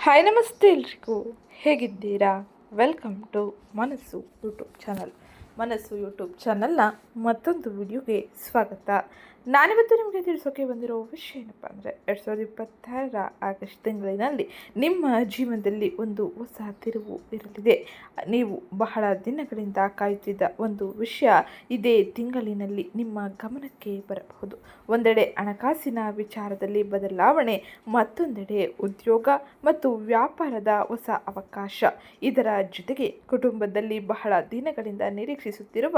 Hi ನಮಸ್ತೆ ಎಲ್ರಿಗೂ ಹೇಗಿದ್ದೀರಾ? ವೆಲ್ಕಮ್ ಟು ಮನಸ್ಸು ಯೂಟ್ಯೂಬ್ ಚಾನಲ್. ಮನಸ್ಸು ಯೂಟ್ಯೂಬ್ ಚಾನಲ್ನ ಮತ್ತೊಂದು ವಿಡಿಯೋಗೆ ಸ್ವಾಗತ. ನಾನಿವತ್ತು ನಿಮಗೆ ತಿಳಿಸೋಕೆ ಬಂದಿರೋ ವಿಷಯ ಏನಪ್ಪ ಅಂದರೆ 2026ರ ಆಗಸ್ಟ್ ತಿಂಗಳಿನಲ್ಲಿ ನಿಮ್ಮ ಜೀವನದಲ್ಲಿ ಒಂದು ಹೊಸ ತಿರುವು ಇರಲಿದೆ. ನೀವು ಬಹಳ ದಿನಗಳಿಂದ ಕಾಯುತ್ತಿದ್ದ ಒಂದು ವಿಷಯ ಇದೇ ತಿಂಗಳಿನಲ್ಲಿ ನಿಮ್ಮ ಗಮನಕ್ಕೆ ಬರಬಹುದು. ಒಂದೆಡೆ ಹಣಕಾಸಿನ ವಿಚಾರದಲ್ಲಿ ಬದಲಾವಣೆ, ಮತ್ತೊಂದೆಡೆ ಉದ್ಯೋಗ ಮತ್ತು ವ್ಯಾಪಾರದ ಹೊಸ ಅವಕಾಶ. ಇದರ ಜೊತೆಗೆ ಕುಟುಂಬದಲ್ಲಿ ಬಹಳ ದಿನಗಳಿಂದ ನಿರೀಕ್ಷಿಸುತ್ತಿರುವ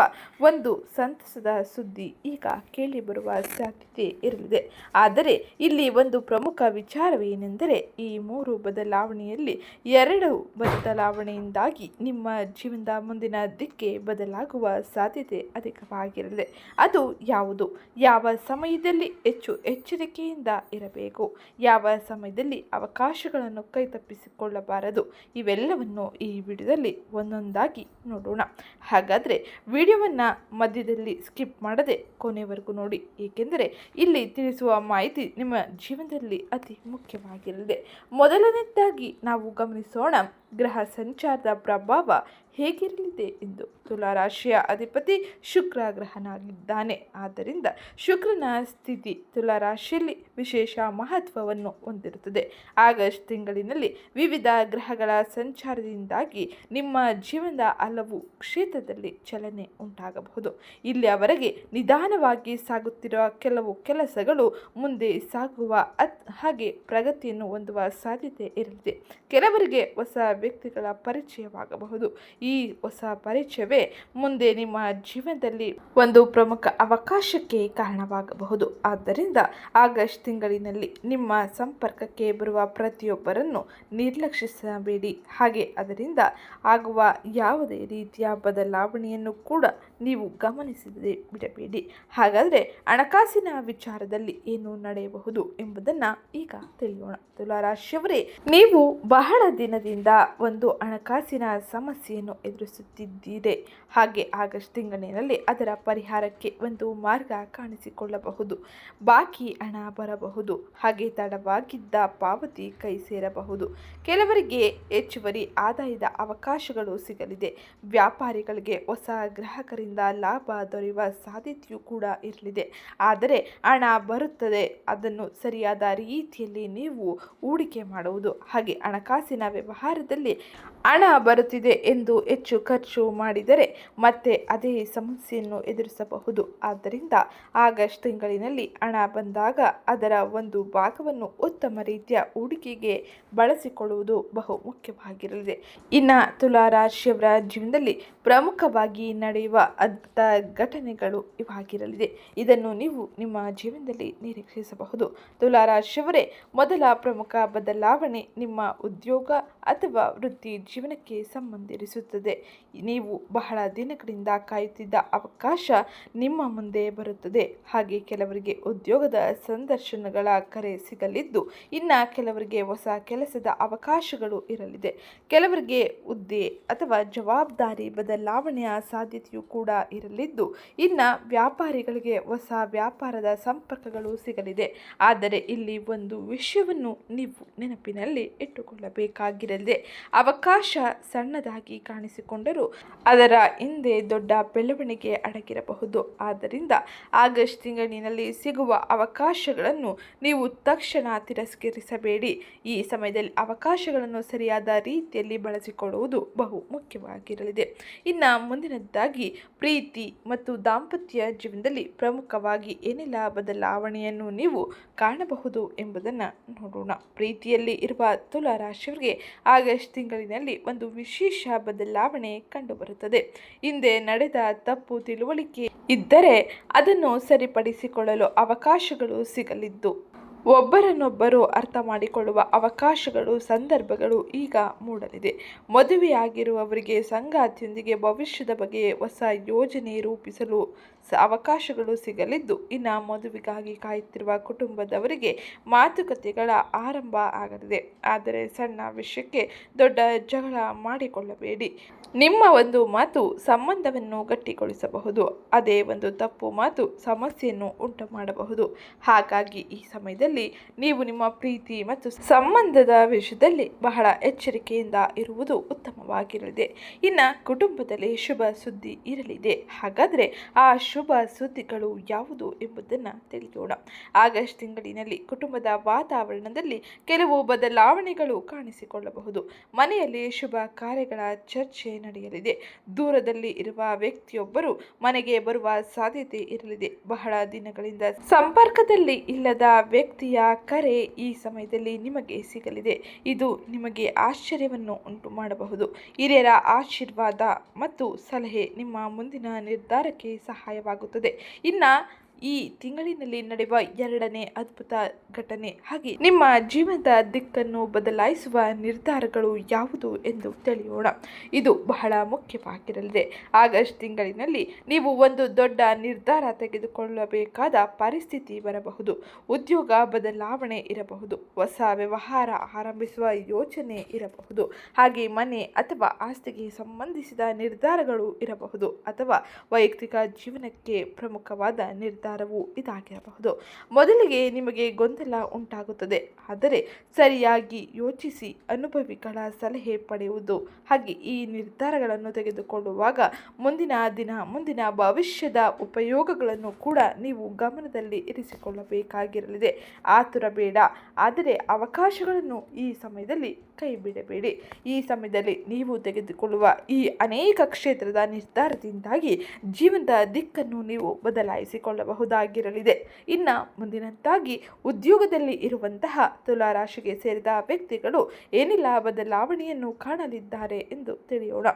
ಒಂದು ಸಂತಸದ ಸುದ್ದಿ ಈಗ ಕೇಳಿಬರುವ ಸಾಧ್ಯತೆ ಇರಲಿದೆ. ಆದರೆ ಇಲ್ಲಿ ಒಂದು ಪ್ರಮುಖ ವಿಚಾರವೇನೆಂದರೆ, ಈ 3 ಬದಲಾವಣೆಯಲ್ಲಿ 2 ಬದಲಾವಣೆಯಿಂದಾಗಿ ನಿಮ್ಮ ಜೀವನದ ಮುಂದಿನ ದಿಕ್ಕೆ ಬದಲಾಗುವ ಸಾಧ್ಯತೆ ಅಧಿಕವಾಗಿರಲಿದೆ. ಅದು ಯಾವುದು? ಯಾವ ಸಮಯದಲ್ಲಿ ಹೆಚ್ಚು ಎಚ್ಚರಿಕೆಯಿಂದ ಇರಬೇಕು? ಯಾವ ಸಮಯದಲ್ಲಿ ಅವಕಾಶಗಳನ್ನು ಕೈತಪ್ಪಿಸಿಕೊಳ್ಳಬಾರದು? ಇವೆಲ್ಲವನ್ನು ಈ ವಿಡಿಯೋದಲ್ಲಿ ಒಂದೊಂದಾಗಿ ನೋಡೋಣ. ಹಾಗಾದರೆ ವಿಡಿಯೋವನ್ನು ಮಧ್ಯದಲ್ಲಿ ಸ್ಕಿಪ್ ಮಾಡದೆ ಕೊನೆವರೆಗೂ ನೋಡಿ, ಏಕೆಂದರೆ ಇಲ್ಲಿ ತಿಳಿಸುವ ಮಾಹಿತಿ ನಿಮ್ಮ ಜೀವನದಲ್ಲಿ ಅತಿ ಮುಖ್ಯವಾಗಿರಲಿದೆ. ಮೊದಲನೇದಾಗಿ ನಾವು ಗಮನಿಸೋಣ, ಗ್ರಹ ಸಂಚಾರದ ಪ್ರಭಾವ ಹೇಗಿರಲಿದೆ ಎಂದು. ತುಲಾ ರಾಶಿಯ ಅಧಿಪತಿ ಶುಕ್ರ ಗ್ರಹನಾಗಿದ್ದಾನೆ. ಆದ್ದರಿಂದ ಶುಕ್ರನ ಸ್ಥಿತಿ ತುಲಾ ರಾಶಿಯಲ್ಲಿ ವಿಶೇಷ ಮಹತ್ವವನ್ನು ಹೊಂದಿರುತ್ತದೆ. ಆಗಸ್ಟ್ ತಿಂಗಳಿನಲ್ಲಿ ವಿವಿಧ ಗ್ರಹಗಳ ಸಂಚಾರದಿಂದಾಗಿ ನಿಮ್ಮ ಜೀವನದ ಹಲವು ಕ್ಷೇತ್ರದಲ್ಲಿ ಚಲನೆ ಉಂಟಾಗಬಹುದು. ಇಲ್ಲಿಯವರೆಗೆ ನಿಧಾನವಾಗಿ ಸಾಗುತ್ತಿರುವ ಕೆಲವು ಕೆಲಸಗಳು ಮುಂದೆ ಸಾಗುವ ಹಾಗೆ ಪ್ರಗತಿಯನ್ನು ಹೊಂದುವ ಸಾಧ್ಯತೆ ಇರಲಿದೆ. ಕೆಲವರಿಗೆ ಹೊಸ ವ್ಯಕ್ತಿಗಳ ಪರಿಚಯವಾಗಬಹುದು. ಈ ಹೊಸ ಪರಿಚಯವೇ ಮುಂದೆ ನಿಮ್ಮ ಜೀವನದಲ್ಲಿ ಒಂದು ಪ್ರಮುಖ ಅವಕಾಶಕ್ಕೆ ಕಾರಣವಾಗಬಹುದು. ಆದ್ದರಿಂದ ಆಗಸ್ಟ್ ತಿಂಗಳಿನಲ್ಲಿ ನಿಮ್ಮ ಸಂಪರ್ಕಕ್ಕೆ ಬರುವ ಪ್ರತಿಯೊಬ್ಬರನ್ನು ನಿರ್ಲಕ್ಷಿಸಬೇಡಿ. ಹಾಗೆ ಅದರಿಂದ ಆಗುವ ಯಾವುದೇ ರೀತಿಯ ಬದಲಾವಣೆಯನ್ನು ಕೂಡ ನೀವು ಗಮನಿಸದೆ ಬಿಡಬೇಡಿ. ಹಾಗಾದರೆ ಹಣಕಾಸಿನ ವಿಚಾರದಲ್ಲಿ ಏನು ನಡೆಯಬಹುದು ಎಂಬುದನ್ನು ಈಗ ತಿಳಿಯೋಣ. ತುಲಾರಾಶಿಯವರೇ, ನೀವು ಬಹಳ ದಿನದಿಂದ ಒಂದು ಹಣಕಾಸಿನ ಸಮಸ್ಯೆಯನ್ನು ಎದುರಿಸುತ್ತಿದ್ದೀರಿ. ಹಾಗೆ ಆಗಸ್ಟ್ ತಿಂಗಳಿನಲ್ಲಿ ಅದರ ಪರಿಹಾರಕ್ಕೆ ಒಂದು ಮಾರ್ಗ ಕಾಣಿಸಿಕೊಳ್ಳಬಹುದು. ಬಾಕಿ ಹಣ ಬರಬಹುದು. ಹಾಗೆ ತಡವಾಗಿದ್ದ ಪಾವತಿ ಕೈ ಸೇರಬಹುದು. ಕೆಲವರಿಗೆ ಹೆಚ್ಚುವರಿ ಆದಾಯದ ಅವಕಾಶಗಳು ಸಿಗಲಿದೆ. ವ್ಯಾಪಾರಿಗಳಿಗೆ ಹೊಸ ಗ್ರಾಹಕರಿಂದ ಲಾಭ ದೊರೆಯುವ ಸಾಧ್ಯತೆಯೂ ಕೂಡ ಇರಲಿದೆ. ಆದರೆ ಹಣ ಬರುತ್ತದೆ, ಅದನ್ನು ಸರಿಯಾದ ರೀತಿಯಲ್ಲಿ ನೀವು ಹೂಡಿಕೆ ಮಾಡುವುದು. ಹಾಗೆ ಹಣಕಾಸಿನ ವ್ಯವಹಾರದಲ್ಲಿ ಹಣ ಬರುತ್ತಿದೆ ಎಂದು ಹೆಚ್ಚು ಖರ್ಚು ಮಾಡಿದರೆ ಮತ್ತೆ ಅದೇ ಸಮಸ್ಯೆಯನ್ನು ಎದುರಿಸಬಹುದು. ಆದ್ದರಿಂದ ಆಗಸ್ಟ್ ತಿಂಗಳಿನಲ್ಲಿ ಹಣ ಬಂದಾಗ ಅದರ ಒಂದು ಭಾಗವನ್ನು ಉತ್ತಮ ರೀತಿಯ ಹೂಡಿಕೆಗೆ ಬಳಸಿಕೊಳ್ಳುವುದು ಬಹು ಮುಖ್ಯವಾಗಿರಲಿದೆ. ಇನ್ನು ತುಲಾ ರಾಶಿಯವರ ಜೀವನದಲ್ಲಿ ಪ್ರಮುಖವಾಗಿ ನಡೆಯುವ ಅದ್ಭುತ ಘಟನೆಗಳು ಇವಾಗಿರಲಿದೆ. ಇದನ್ನು ನೀವು ನಿಮ್ಮ ಜೀವನದಲ್ಲಿ ನಿರೀಕ್ಷಿಸಬಹುದು. ತುಲಾ ರಾಶಿಯವರೇ, ಮೊದಲ ಪ್ರಮುಖ ಬದಲಾವಣೆ ನಿಮ್ಮ ಉದ್ಯೋಗ ಅಥವಾ ವೃತ್ತಿ ಜೀವನಕ್ಕೆ ಸಂಬಂಧಿಸಿರುತ್ತದೆ. ನೀವು ಬಹಳ ದಿನಗಳಿಂದ ಕಾಯುತ್ತಿದ್ದ ಅವಕಾಶ ನಿಮ್ಮ ಮುಂದೆ ಬರುತ್ತದೆ. ಹಾಗೆ ಕೆಲವರಿಗೆ ಉದ್ಯೋಗದ ಸಂದರ್ಶನಗಳ ಕರೆ ಸಿಗಲಿದ್ದು, ಇನ್ನು ಕೆಲವರಿಗೆ ಹೊಸ ಕೆಲಸದ ಅವಕಾಶಗಳು ಇರಲಿದೆ. ಕೆಲವರಿಗೆ ಹುದ್ದೆ ಅಥವಾ ಜವಾಬ್ದಾರಿ ಬದಲಾವಣೆಯ ಸಾಧ್ಯತೆಯೂ ಕೂಡ ಇರಲಿದ್ದು, ಇನ್ನು ವ್ಯಾಪಾರಿಗಳಿಗೆ ಹೊಸ ವ್ಯಾಪಾರದ ಸಂಪರ್ಕಗಳು ಸಿಗಲಿದೆ. ಆದರೆ ಇಲ್ಲಿ ಒಂದು ವಿಷಯವನ್ನು ನೀವು ನೆನಪಿನಲ್ಲಿ ಇಟ್ಟುಕೊಳ್ಳಬೇಕಾಗಿರಲಿದೆ. ಅವಕಾಶ ಸಣ್ಣದಾಗಿ ಕಾಣಿಸಿಕೊಂಡರೂ ಅದರ ಹಿಂದೆ ದೊಡ್ಡ ಬೆಳವಣಿಗೆ ಅಡಗಿರಬಹುದು. ಆದ್ದರಿಂದ ಆಗಸ್ಟ್ ತಿಂಗಳಿನಲ್ಲಿ ಸಿಗುವ ಅವಕಾಶಗಳನ್ನು ನೀವು ತಕ್ಷಣ ತಿರಸ್ಕರಿಸಬೇಡಿ. ಈ ಸಮಯದಲ್ಲಿ ಅವಕಾಶಗಳನ್ನು ಸರಿಯಾದ ರೀತಿಯಲ್ಲಿ ಬಳಸಿಕೊಳ್ಳುವುದು ಬಹು ಮುಖ್ಯವಾಗಿರಲಿದೆ. ಇನ್ನು ಮುಂದಿನದ್ದಾಗಿ ಪ್ರೀತಿ ಮತ್ತು ದಾಂಪತ್ಯ ಜೀವನದಲ್ಲಿ ಪ್ರಮುಖವಾಗಿ ಏನೆಲ್ಲ ಬದಲಾವಣೆಯನ್ನು ನೀವು ಕಾಣಬಹುದು ಎಂಬುದನ್ನು ನೋಡೋಣ. ಪ್ರೀತಿಯಲ್ಲಿ ಇರುವ ತುಲಾ ರಾಶಿಯವರಿಗೆ ಆಗಸ್ಟ್ ತಿಂಗಳಿನಲ್ಲಿ ಒಂದು ವಿಶೇಷ ಬದಲಾವಣೆ ಕಂಡುಬರುತ್ತದೆ. ಹಿಂದೆ ನಡೆದ ತಪ್ಪು ತಿಳುವಳಿಕೆ ಇದ್ದರೆ ಅದನ್ನು ಸರಿಪಡಿಸಿಕೊಳ್ಳಲು ಅವಕಾಶಗಳು ಸಿಗಲಿದ್ದು, ಒಬ್ಬರನ್ನೊಬ್ಬರು ಅರ್ಥ ಮಾಡಿಕೊಳ್ಳುವ ಅವಕಾಶಗಳು ಸಂದರ್ಭಗಳು ಈಗ ಮೂಡಲಿದೆ. ಮದುವೆಯಾಗಿರುವವರಿಗೆ ಸಂಗಾತಿಯೊಂದಿಗೆ ಭವಿಷ್ಯದ ಬಗ್ಗೆ ಹೊಸ ಯೋಜನೆ ರೂಪಿಸಲು ಅವಕಾಶಗಳು ಸಿಗಲಿದ್ದು, ಇನ್ನು ಮದುವೆಗಾಗಿ ಕಾಯುತ್ತಿರುವ ಕುಟುಂಬದವರಿಗೆ ಮಾತುಕತೆಗಳ ಆರಂಭ ಆಗಲಿದೆ. ಆದರೆ ಸಣ್ಣ ವಿಷಯಕ್ಕೆ ದೊಡ್ಡ ಜಗಳ ಮಾಡಿಕೊಳ್ಳಬೇಡಿ. ನಿಮ್ಮ ಒಂದು ಮಾತು ಸಂಬಂಧವನ್ನು ಗಟ್ಟಿಗೊಳಿಸಬಹುದು. ಅದೇ ಒಂದು ತಪ್ಪು ಮಾತು ಸಮಸ್ಯೆಯನ್ನು ಉಂಟು ಮಾಡಬಹುದು. ಹಾಗಾಗಿ ಈ ಸಮಯದಲ್ಲಿ ನೀವು ನಿಮ್ಮ ಪ್ರೀತಿ ಮತ್ತು ಸಂಬಂಧದ ವಿಷಯದಲ್ಲಿ ಬಹಳ ಎಚ್ಚರಿಕೆಯಿಂದ ಇರುವುದು ಉತ್ತಮವಾಗಿರಲಿದೆ. ಇನ್ನು ಕುಟುಂಬದಲ್ಲಿ ಶುಭ ಸುದ್ದಿ ಇರಲಿದೆ. ಹಾಗಾದರೆ ಆ ಶುಭ ಸುದ್ದಿಗಳು ಯಾವುದು ಎಂಬುದನ್ನು ತಿಳಿಯೋಣ. ಆಗಸ್ಟ್ ತಿಂಗಳಿನಲ್ಲಿ ಕುಟುಂಬದ ವಾತಾವರಣದಲ್ಲಿ ಕೆಲವು ಬದಲಾವಣೆಗಳು ಕಾಣಿಸಿಕೊಳ್ಳಬಹುದು. ಮನೆಯಲ್ಲಿ ಶುಭ ಕಾರ್ಯಗಳ ಚರ್ಚೆ ನಡೆಯಲಿದೆ. ದೂರದಲ್ಲಿ ಇರುವ ವ್ಯಕ್ತಿಯೊಬ್ಬರು ಮನೆಗೆ ಬರುವ ಸಾಧ್ಯತೆ ಇರಲಿದೆ. ಬಹಳ ದಿನಗಳಿಂದ ಸಂಪರ್ಕದಲ್ಲಿ ಇಲ್ಲದ ವ್ಯಕ್ತಿಯ ಕರೆ ಈ ಸಮಯದಲ್ಲಿ ನಿಮಗೆ ಸಿಗಲಿದೆ. ಇದು ನಿಮಗೆ ಆಶ್ಚರ್ಯವನ್ನು ಉಂಟು ಮಾಡಬಹುದು. ಹಿರಿಯರ ಆಶೀರ್ವಾದ ಮತ್ತು ಸಲಹೆ ನಿಮ್ಮ ಮುಂದಿನ ನಿರ್ಧಾರಕ್ಕೆ ಸಹಾಯವಾಗುತ್ತದೆ. ಇನ್ನು ಈ ತಿಂಗಳಿನಲ್ಲಿ ನಡೆಯುವ ಎರಡನೇ ಅದ್ಭುತ ಘಟನೆ ಹಾಗೆ ನಿಮ್ಮ ಜೀವನದ ದಿಕ್ಕನ್ನು ಬದಲಾಯಿಸುವ ನಿರ್ಧಾರಗಳು ಯಾವುದು ಎಂದು ತಿಳಿಯೋಣ. ಇದು ಬಹಳ ಮುಖ್ಯವಾಗಿರಲಿದೆ. ಆಗಸ್ಟ್ ತಿಂಗಳಿನಲ್ಲಿ ನೀವು ಒಂದು ದೊಡ್ಡ ನಿರ್ಧಾರ ತೆಗೆದುಕೊಳ್ಳಬೇಕಾದ ಪರಿಸ್ಥಿತಿ ಬರಬಹುದು. ಉದ್ಯೋಗ ಬದಲಾವಣೆ ಇರಬಹುದು. ಹೊಸ ವ್ಯವಹಾರ ಆರಂಭಿಸುವ ಯೋಚನೆ ಇರಬಹುದು. ಹಾಗೆ ಮನೆ ಅಥವಾ ಆಸ್ತಿಗೆ ಸಂಬಂಧಿಸಿದ ನಿರ್ಧಾರಗಳು ಇರಬಹುದು. ಅಥವಾ ವೈಯಕ್ತಿಕ ಜೀವನಕ್ಕೆ ಪ್ರಮುಖವಾದ ನಿರ್ಧಾರವು ಇದಾಗಿರಬಹುದು. ಮೊದಲಿಗೆ ನಿಮಗೆ ಗೊಂದಲ ಉಂಟಾಗುತ್ತದೆ. ಆದರೆ ಸರಿಯಾಗಿ ಯೋಚಿಸಿ ಅನುಭವಿಗಳ ಸಲಹೆ ಪಡೆಯುವುದು ಹಾಗೆ ಈ ನಿರ್ಧಾರಗಳನ್ನು ತೆಗೆದುಕೊಳ್ಳುವಾಗ ಮುಂದಿನ ಭವಿಷ್ಯದ ಉಪಯೋಗಗಳನ್ನು ಕೂಡ ನೀವು ಗಮನದಲ್ಲಿ ಇರಿಸಿಕೊಳ್ಳಬೇಕಾಗಿರಲಿದೆ. ಆತುರ ಬೇಡ. ಆದರೆ ಅವಕಾಶಗಳನ್ನು ಈ ಸಮಯದಲ್ಲಿ ಕೈ ಬಿಡಬೇಡಿ. ಈ ಸಮಯದಲ್ಲಿ ನೀವು ತೆಗೆದುಕೊಳ್ಳುವ ಈ ಅನೇಕ ಕ್ಷೇತ್ರದ ನಿರ್ಧಾರದಿಂದಾಗಿ ಜೀವನದ ದಿಕ್ಕನ್ನು ನೀವು ಬದಲಾಯಿಸಿಕೊಳ್ಳಬಹುದಾಗಿರಲಿದೆ. ಇನ್ನು ಮುಂದಿನದ್ದಾಗಿ ಉದ್ಯೋಗದಲ್ಲಿ ಇರುವಂತಹ ತುಲಾ ರಾಶಿಗೆ ಸೇರಿದ ವ್ಯಕ್ತಿಗಳು ಏನೆಲ್ಲ ಬದಲಾವಣೆಯನ್ನು ಕಾಣಲಿದ್ದಾರೆ ಎಂದು ತಿಳಿಯೋಣ.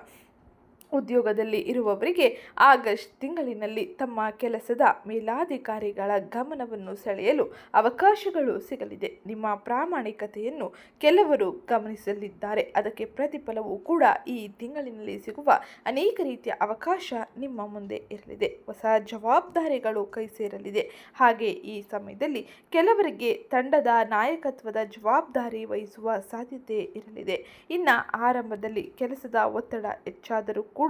ಉದ್ಯೋಗದಲ್ಲಿ ಇರುವವರಿಗೆ ಆಗಸ್ಟ್ ತಿಂಗಳಿನಲ್ಲಿ ತಮ್ಮ ಕೆಲಸದ ಮೇಲಾಧಿಕಾರಿಗಳ ಗಮನವನ್ನು ಸೆಳೆಯಲು ಅವಕಾಶಗಳು ಸಿಗಲಿದೆ. ನಿಮ್ಮ ಪ್ರಾಮಾಣಿಕತೆಯನ್ನು ಕೆಲವರು ಗಮನಿಸಲಿದ್ದಾರೆ. ಅದಕ್ಕೆ ಪ್ರತಿಫಲವೂ ಕೂಡ ಈ ತಿಂಗಳಿನಲ್ಲಿ ಸಿಗುವ ಅನೇಕ ರೀತಿಯ ಅವಕಾಶ ನಿಮ್ಮ ಮುಂದೆ ಇರಲಿದೆ. ಹೊಸ ಜವಾಬ್ದಾರಿಗಳು ಕೈ ಸೇರಲಿದೆ. ಹಾಗೆ ಈ ಸಮಯದಲ್ಲಿ ಕೆಲವರಿಗೆ ತಂಡದ ನಾಯಕತ್ವದ ಜವಾಬ್ದಾರಿ ವಹಿಸುವ ಸಾಧ್ಯತೆ ಇರಲಿದೆ. ಇನ್ನು ಆರಂಭದಲ್ಲಿ ಕೆಲಸದ ಒತ್ತಡ ಹೆಚ್ಚಾದರೂ ಕೂಡ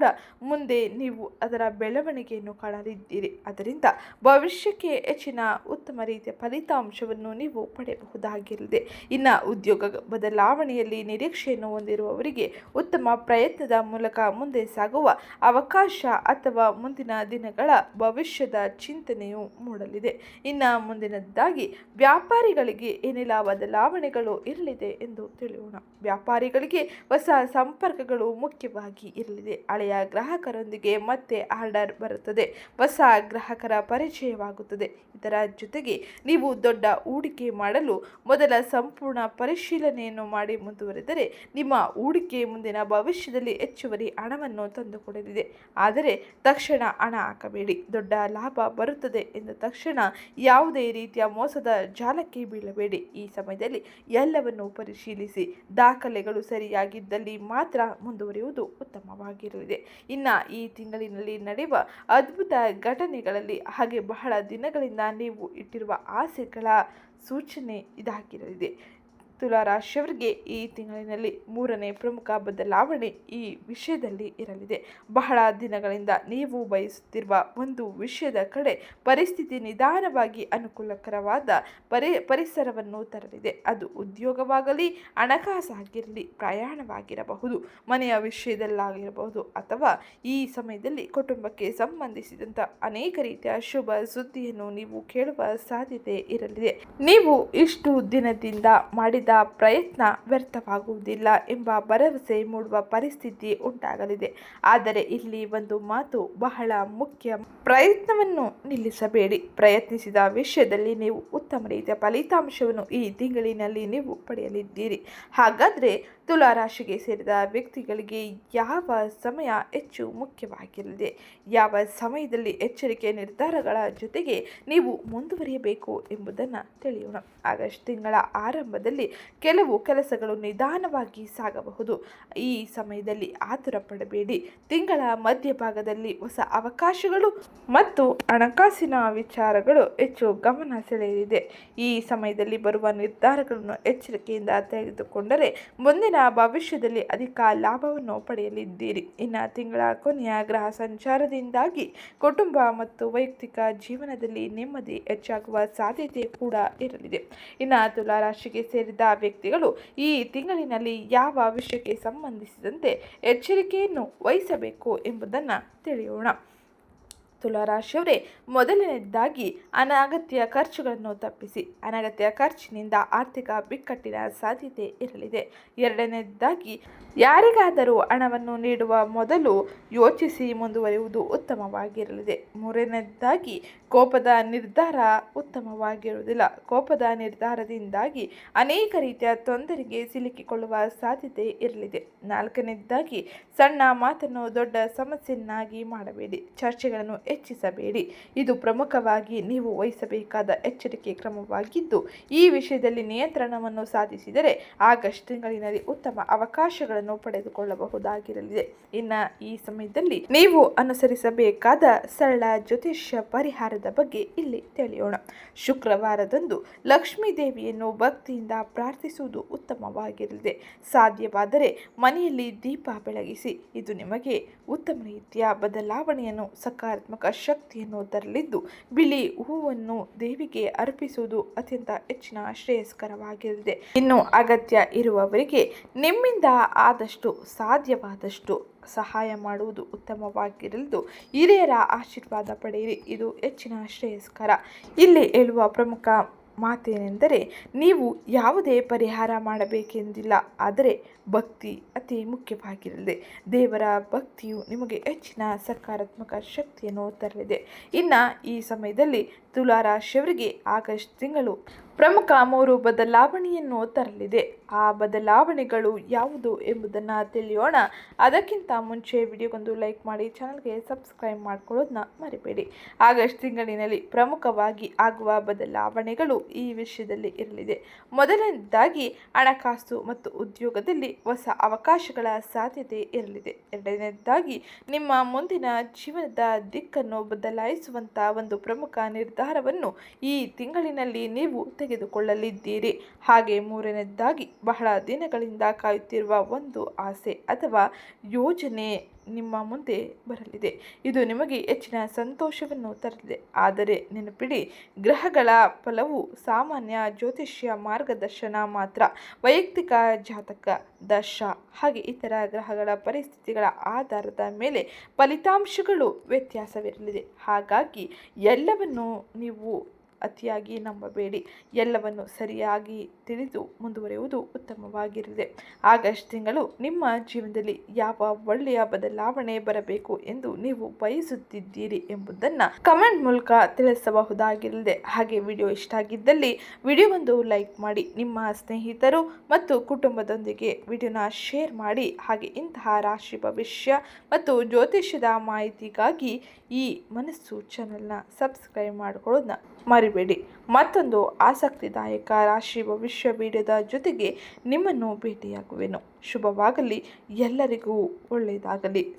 ಮುಂದೆ ನೀವು ಅದರ ಬೆಳವಣಿಗೆಯನ್ನು ಕಾಣಲಿದ್ದೀರಿ. ಅದರಿಂದ ಭವಿಷ್ಯಕ್ಕೆ ಹೆಚ್ಚಿನ ಉತ್ತಮ ರೀತಿಯ ಫಲಿತಾಂಶವನ್ನು ನೀವು ಪಡೆಯಬಹುದಾಗಿರಲಿದೆ. ಇನ್ನು ಉದ್ಯೋಗ ಬದಲಾವಣೆಯಲ್ಲಿ ನಿರೀಕ್ಷೆಯನ್ನು ಹೊಂದಿರುವವರಿಗೆ ಉತ್ತಮ ಪ್ರಯತ್ನದ ಮೂಲಕ ಮುಂದೆ ಸಾಗುವ ಅವಕಾಶ ಅಥವಾ ಮುಂದಿನ ದಿನಗಳ ಭವಿಷ್ಯದ ಚಿಂತನೆಯು ಮೂಡಲಿದೆ. ಇನ್ನು ಮುಂದಿನದ್ದಾಗಿ ವ್ಯಾಪಾರಿಗಳಿಗೆ ಏನೆಲ್ಲ ಬದಲಾವಣೆಗಳು ಇರಲಿದೆ ಎಂದು ತಿಳಿಯೋಣ. ವ್ಯಾಪಾರಿಗಳಿಗೆ ಹೊಸ ಸಂಪರ್ಕಗಳು ಮುಖ್ಯವಾಗಿ ಇರಲಿದೆ. ಹಳೆಯ ಗ್ರಾಹಕರೊಂದಿಗೆ ಮತ್ತೆ ಆರ್ಡರ್ ಬರುತ್ತದೆ. ಹೊಸ ಗ್ರಾಹಕರ ಪರಿಚಯವಾಗುತ್ತದೆ. ಇದರ ಜೊತೆಗೆ ನೀವು ದೊಡ್ಡ ಹೂಡಿಕೆ ಮಾಡಲು ಮೊದಲ ಸಂಪೂರ್ಣ ಪರಿಶೀಲನೆಯನ್ನು ಮಾಡಿ ಮುಂದುವರೆದರೆ ನಿಮ್ಮ ಹೂಡಿಕೆ ಮುಂದಿನ ಭವಿಷ್ಯದಲ್ಲಿ ಹೆಚ್ಚುವರಿ ಹಣವನ್ನು ತಂದುಕೊಡಲಿದೆ. ಆದರೆ ತಕ್ಷಣ ಹಣ ಹಾಕಬೇಡಿ. ದೊಡ್ಡ ಲಾಭ ಬರುತ್ತದೆ ಎಂದು ತಕ್ಷಣ ಯಾವುದೇ ರೀತಿಯ ಮೋಸದ ಜಾಲಕ್ಕೆ ಬೀಳಬೇಡಿ. ಈ ಸಮಯದಲ್ಲಿ ಎಲ್ಲವನ್ನು ಪರಿಶೀಲಿಸಿ ದಾಖಲೆಗಳು ಸರಿಯಾಗಿದ್ದಲ್ಲಿ ಮಾತ್ರ ಮುಂದುವರಿಯುವುದು ಉತ್ತಮವಾಗಿರಲಿದೆ. ಇನ್ನು ಈ ತಿಂಗಳಿನಲ್ಲಿ ನಡೆಯುವ ಅದ್ಭುತ ಘಟನೆಗಳಲ್ಲಿ ಹಾಗೆ ಬಹಳ ದಿನಗಳಿಂದ ನೀವು ಇಟ್ಟಿರುವ ಆಸೆಗಳ ಸೂಚನೆ ಇದಾಗಿರಲಿದೆ. ತುಲಾ ರಾಶಿಯವರಿಗೆ ಈ ತಿಂಗಳಿನಲ್ಲಿ ಮೂರನೇ ಪ್ರಮುಖ ಬದಲಾವಣೆ ಈ ವಿಷಯದಲ್ಲಿ ಇರಲಿದೆ. ಬಹಳ ದಿನಗಳಿಂದ ನೀವು ಬಯಸುತ್ತಿರುವ ಒಂದು ವಿಷಯದ ಕಡೆ ಪರಿಸ್ಥಿತಿ ನಿಧಾನವಾಗಿ ಅನುಕೂಲಕರವಾದ ಪರಿಸರವನ್ನು ತರಲಿದೆ. ಅದು ಉದ್ಯೋಗವಾಗಲಿ, ಹಣಕಾಸಾಗಿರಲಿ, ಪ್ರಯಾಣವಾಗಿರಬಹುದು, ಮನೆಯ ವಿಷಯದಲ್ಲಾಗಿರಬಹುದು ಅಥವಾ ಈ ಸಮಯದಲ್ಲಿ ಕುಟುಂಬಕ್ಕೆ ಸಂಬಂಧಿಸಿದಂಥ ಅನೇಕ ರೀತಿಯ ಶುಭ ಸುದ್ದಿಯನ್ನು ನೀವು ಕೇಳುವ ಸಾಧ್ಯತೆ ಇರಲಿದೆ. ನೀವು ಇಷ್ಟು ದಿನದಿಂದ ಮಾಡಿದ ಪ್ರಯತ್ನ ವ್ಯರ್ಥವಾಗುವುದಿಲ್ಲ ಎಂಬ ಭರವಸೆ ಮೂಡುವ ಪರಿಸ್ಥಿತಿ ಉಂಟಾಗಲಿದೆ. ಆದರೆ ಇಲ್ಲಿ ಒಂದು ಮಾತು ಬಹಳ ಮುಖ್ಯ. ಪ್ರಯತ್ನವನ್ನು ನಿಲ್ಲಿಸಬೇಡಿ. ಪ್ರಯತ್ನಿಸಿದ ವಿಷಯದಲ್ಲಿ ನೀವು ಉತ್ತಮ ರೀತಿಯ ಫಲಿತಾಂಶವನ್ನು ಈ ತಿಂಗಳಿನಲ್ಲಿ ನೀವು ಪಡೆಯಲಿದ್ದೀರಿ. ಹಾಗಾದರೆ ತುಲಾ ರಾಶಿಗೆ ಸೇರಿದ ವ್ಯಕ್ತಿಗಳಿಗೆ ಯಾವ ಸಮಯ ಹೆಚ್ಚು ಮುಖ್ಯವಾಗಿರಲಿದೆ? ಯಾವ ಸಮಯದಲ್ಲಿ ಎಚ್ಚರಿಕೆ ನಿರ್ಧಾರಗಳ ಜೊತೆಗೆ ನೀವು ಮುಂದುವರಿಯಬೇಕು ಎಂಬುದನ್ನು ತಿಳಿಯೋಣ. ಆಗಸ್ಟ್ ತಿಂಗಳ ಆರಂಭದಲ್ಲಿ ಕೆಲವು ಕೆಲಸಗಳು ನಿಧಾನವಾಗಿ ಸಾಗಬಹುದು. ಈ ಸಮಯದಲ್ಲಿ ಆತುರ ಪಡಬೇಡಿ. ತಿಂಗಳ ಮಧ್ಯಭಾಗದಲ್ಲಿ ಹೊಸ ಅವಕಾಶಗಳು ಮತ್ತು ಹಣಕಾಸಿನ ವಿಚಾರಗಳು ಹೆಚ್ಚು ಗಮನ ಸೆಳೆಯಲಿದೆ. ಈ ಸಮಯದಲ್ಲಿ ಬರುವ ನಿರ್ಧಾರಗಳನ್ನು ಎಚ್ಚರಿಕೆಯಿಂದ ತೆಗೆದುಕೊಂಡರೆ ಮುಂದಿನ ಭವಿಷ್ಯದಲ್ಲಿ ಅಧಿಕ ಲಾಭವನ್ನು ಪಡೆಯಲಿದ್ದೀರಿ. ಇನ್ನು ತಿಂಗಳ ಕೊನೆಯ ಗ್ರಹ ಸಂಚಾರದಿಂದಾಗಿ ಕುಟುಂಬ ಮತ್ತು ವೈಯಕ್ತಿಕ ಜೀವನದಲ್ಲಿ ನೆಮ್ಮದಿ ಹೆಚ್ಚಾಗುವ ಸಾಧ್ಯತೆ ಕೂಡ ಇರಲಿದೆ. ಇನ್ನು ತುಲಾ ರಾಶಿಗೆ ಸೇರಿದ ವ್ಯಕ್ತಿಗಳು ಈ ತಿಂಗಳಿನಲ್ಲಿ ಯಾವ ವಿಷಯಕ್ಕೆ ಸಂಬಂಧಿಸಿದಂತೆ ಎಚ್ಚರಿಕೆಯನ್ನು ವಹಿಸಬೇಕು ಎಂಬುದನ್ನು ತಿಳಿಯೋಣ. ತುಲಾರಾಶಿಯವರೇ, ಮೊದಲನೇದಾಗಿ ಅನಗತ್ಯ ಖರ್ಚುಗಳನ್ನು ತಪ್ಪಿಸಿ. ಅನಗತ್ಯ ಖರ್ಚಿನಿಂದ ಆರ್ಥಿಕ ಬಿಕ್ಕಟ್ಟಿನ ಸಾಧ್ಯತೆ ಇರಲಿದೆ. ಎರಡನೇದಾಗಿ ಯಾರಿಗಾದರೂ ಹಣವನ್ನು ನೀಡುವ ಮೊದಲು ಯೋಚಿಸಿ ಮುಂದುವರಿಯುವುದು ಉತ್ತಮವಾಗಿರಲಿದೆ. ಮೂರನೇದಾಗಿ ಕೋಪದ ನಿರ್ಧಾರ ಉತ್ತಮವಾಗಿರುವುದಿಲ್ಲ. ಕೋಪದ ನಿರ್ಧಾರದಿಂದಾಗಿ ಅನೇಕ ರೀತಿಯ ತೊಂದರೆಗೆ ಸಿಲುಕಿಕೊಳ್ಳುವ ಸಾಧ್ಯತೆ ಇರಲಿದೆ. ನಾಲ್ಕನೇದಾಗಿ ಸಣ್ಣ ಮಾತನ್ನು ದೊಡ್ಡ ಸಮಸ್ಯೆಯನ್ನಾಗಿ ಮಾಡಬೇಡಿ. ಚರ್ಚೆಗಳನ್ನು ಹೆಚ್ಚಿಸಬೇಡಿ. ಇದು ಪ್ರಮುಖವಾಗಿ ನೀವು ವಹಿಸಬೇಕಾದ ಎಚ್ಚರಿಕೆ ಕ್ರಮವಾಗಿದ್ದು, ಈ ವಿಷಯದಲ್ಲಿ ನಿಯಂತ್ರಣವನ್ನು ಸಾಧಿಸಿದರೆ ಆಗಸ್ಟ್ ತಿಂಗಳಿನಲ್ಲಿ ಉತ್ತಮ ಅವಕಾಶಗಳನ್ನು ಪಡೆದುಕೊಳ್ಳಬಹುದಾಗಿರಲಿದೆ. ಇನ್ನು ಈ ಸಮಯದಲ್ಲಿ ನೀವು ಅನುಸರಿಸಬೇಕಾದ ಸರಳ ಜ್ಯೋತಿಷ್ಯ ಪರಿಹಾರದ ಬಗ್ಗೆ ಇಲ್ಲಿ ತಿಳಿಯೋಣ. ಶುಕ್ರವಾರದಂದು ಲಕ್ಷ್ಮೀ ದೇವಿಯನ್ನು ಭಕ್ತಿಯಿಂದ ಪ್ರಾರ್ಥಿಸುವುದು ಉತ್ತಮವಾಗಿರಲಿದೆ. ಸಾಧ್ಯವಾದರೆ ಮನೆಯಲ್ಲಿ ದೀಪ ಬೆಳಗಿಸಿ. ಇದು ನಿಮಗೆ ಉತ್ತಮ ರೀತಿಯ ಬದಲಾವಣೆಯನ್ನು, ಸಕಾರಾತ್ಮಕ ಶಕ್ತಿಯನ್ನು ತರಲಿದ್ದು, ಬಿಳಿ ಹೂವನ್ನು ದೇವಿಗೆ ಅರ್ಪಿಸುವುದು ಅತ್ಯಂತ ಹೆಚ್ಚಿನ ಶ್ರೇಯಸ್ಕರವಾಗಿರಲಿದೆ. ಇನ್ನು ಅಗತ್ಯ ಇರುವವರಿಗೆ ನಿಮ್ಮಿಂದ ಆದಷ್ಟು ಸಾಧ್ಯವಾದಷ್ಟು ಸಹಾಯ ಮಾಡುವುದು ಉತ್ತಮವಾಗಿರಲಿದ್ದು, ಹಿರಿಯರ ಆಶೀರ್ವಾದ ಪಡೆಯಿರಿ. ಇದು ಹೆಚ್ಚಿನ ಶ್ರೇಯಸ್ಕರ. ಇಲ್ಲಿ ಹೇಳುವ ಪ್ರಮುಖ ಮಾತೇನೆಂದರೆ, ನೀವು ಯಾವುದೇ ಪರಿಹಾರ ಮಾಡಬೇಕೆಂದಿಲ್ಲ, ಆದರೆ ಭಕ್ತಿ ಅತಿ ಮುಖ್ಯವಾಗಿರಲಿದೆ. ದೇವರ ಭಕ್ತಿಯು ನಿಮಗೆ ಹೆಚ್ಚಿನ ಸಕಾರಾತ್ಮಕ ಶಕ್ತಿಯನ್ನು ತರಲಿದೆ. ಇನ್ನು ಈ ಸಮಯದಲ್ಲಿ ತುಲಾರಾಶಿಯವರಿಗೆ ಆಗಸ್ಟ್ ತಿಂಗಳು ಪ್ರಮುಖ 3 ಬದಲಾವಣೆಯನ್ನು ತರಲಿದೆ. ಆ ಬದಲಾವಣೆಗಳು ಯಾವುದು ಎಂಬುದನ್ನು ತಿಳಿಯೋಣ. ಅದಕ್ಕಿಂತ ಮುಂಚೆ ವಿಡಿಯೋಗೊಂದು ಲೈಕ್ ಮಾಡಿ, ಚಾನಲ್ಗೆ ಸಬ್ಸ್ಕ್ರೈಬ್ ಮಾಡ್ಕೊಳ್ಳೋದನ್ನ ಮರಿಬೇಡಿ. ಆಗಸ್ಟ್ ತಿಂಗಳಿನಲ್ಲಿ ಪ್ರಮುಖವಾಗಿ ಆಗುವ ಬದಲಾವಣೆಗಳು ಈ ವಿಷಯದಲ್ಲಿ ಇರಲಿದೆ. ಮೊದಲನೇದಾಗಿ ಹಣಕಾಸು ಮತ್ತು ಉದ್ಯೋಗದಲ್ಲಿ ಹೊಸ ಅವಕಾಶಗಳ ಸಾಧ್ಯತೆ ಇರಲಿದೆ. ಎರಡನೇದಾಗಿ ನಿಮ್ಮ ಮುಂದಿನ ಜೀವನದ ದಿಕ್ಕನ್ನು ಬದಲಾಯಿಸುವಂಥ ಒಂದು ಪ್ರಮುಖ ನಿರ್ಧಾರವನ್ನು ಈ ತಿಂಗಳಿನಲ್ಲಿ ನೀವು ತೆಗೆದುಕೊಳ್ಳಲಿದ್ದೀರಿ. ಹಾಗೆ ಮೂರನೇದಾಗಿ ಬಹಳ ದಿನಗಳಿಂದ ಕಾಯುತ್ತಿರುವ ಒಂದು ಆಸೆ ಅಥವಾ ಯೋಜನೆ ನಿಮ್ಮ ಮುಂದೆ ಬರಲಿದೆ. ಇದು ನಿಮಗೆ ಹೆಚ್ಚಿನ ಸಂತೋಷವನ್ನು ತರಲಿದೆ. ಆದರೆ ನೆನಪಿಡಿ, ಗ್ರಹಗಳ ಫಲವು ಸಾಮಾನ್ಯ ಜ್ಯೋತಿಷ್ಯ ಮಾರ್ಗದರ್ಶನ ಮಾತ್ರ. ವೈಯಕ್ತಿಕ ಜಾತಕ, ದಶ ಹಾಗೆ ಇತರ ಗ್ರಹಗಳ ಪರಿಸ್ಥಿತಿಗಳ ಆಧಾರದ ಮೇಲೆ ಫಲಿತಾಂಶಗಳು ವ್ಯತ್ಯಾಸವಿರಲಿದೆ. ಹಾಗಾಗಿ ಎಲ್ಲವನ್ನು ನೀವು ಅತಿಯಾಗಿ ನಂಬಬೇಡಿ. ಎಲ್ಲವನ್ನು ಸರಿಯಾಗಿ ತಿಳಿದು ಮುಂದುವರಿಯುವುದು ಉತ್ತಮವಾಗಿರಲಿದೆ. ಆಗಸ್ಟ್ ತಿಂಗಳು ನಿಮ್ಮ ಜೀವನದಲ್ಲಿ ಯಾವ ಒಳ್ಳೆಯ ಬದಲಾವಣೆ ಬರಬೇಕು ಎಂದು ನೀವು ಬಯಸುತ್ತಿದ್ದೀರಿ ಎಂಬುದನ್ನು ಕಮೆಂಟ್ ಮೂಲಕ ತಿಳಿಸಬಹುದಾಗಿರಲಿದೆ. ಹಾಗೆ ವಿಡಿಯೋ ಇಷ್ಟ ಆಗಿದ್ದಲ್ಲಿ ವಿಡಿಯೋಗೊಂದು ಲೈಕ್ ಮಾಡಿ, ನಿಮ್ಮ ಸ್ನೇಹಿತರು ಮತ್ತು ಕುಟುಂಬದೊಂದಿಗೆ ವಿಡಿಯೋನ ಶೇರ್ ಮಾಡಿ. ಹಾಗೆ ಇಂತಹ ರಾಶಿ ಭವಿಷ್ಯ ಮತ್ತು ಜ್ಯೋತಿಷ್ಯದ ಮಾಹಿತಿಗಾಗಿ ಈ ಮನಸ್ಸು ಚಾನಲ್ನ ಸಬ್ಸ್ಕ್ರೈಬ್ ಮಾಡಿಕೊಳ್ಳೋದನ್ನ ಮರಿಬೇಡಿ. ಮತ್ತೊಂದು ಆಸಕ್ತಿದಾಯಕ ರಾಶಿ ಭವಿಷ್ಯ ವಿಡಿಯೋದ ಜೊತೆಗೆ ನಿಮ್ಮನ್ನು ಭೇಟಿಯಾಗುವೆನು. ಶುಭವಾಗಲಿ, ಎಲ್ಲರಿಗೂ ಒಳ್ಳೆಯದಾಗಲಿ.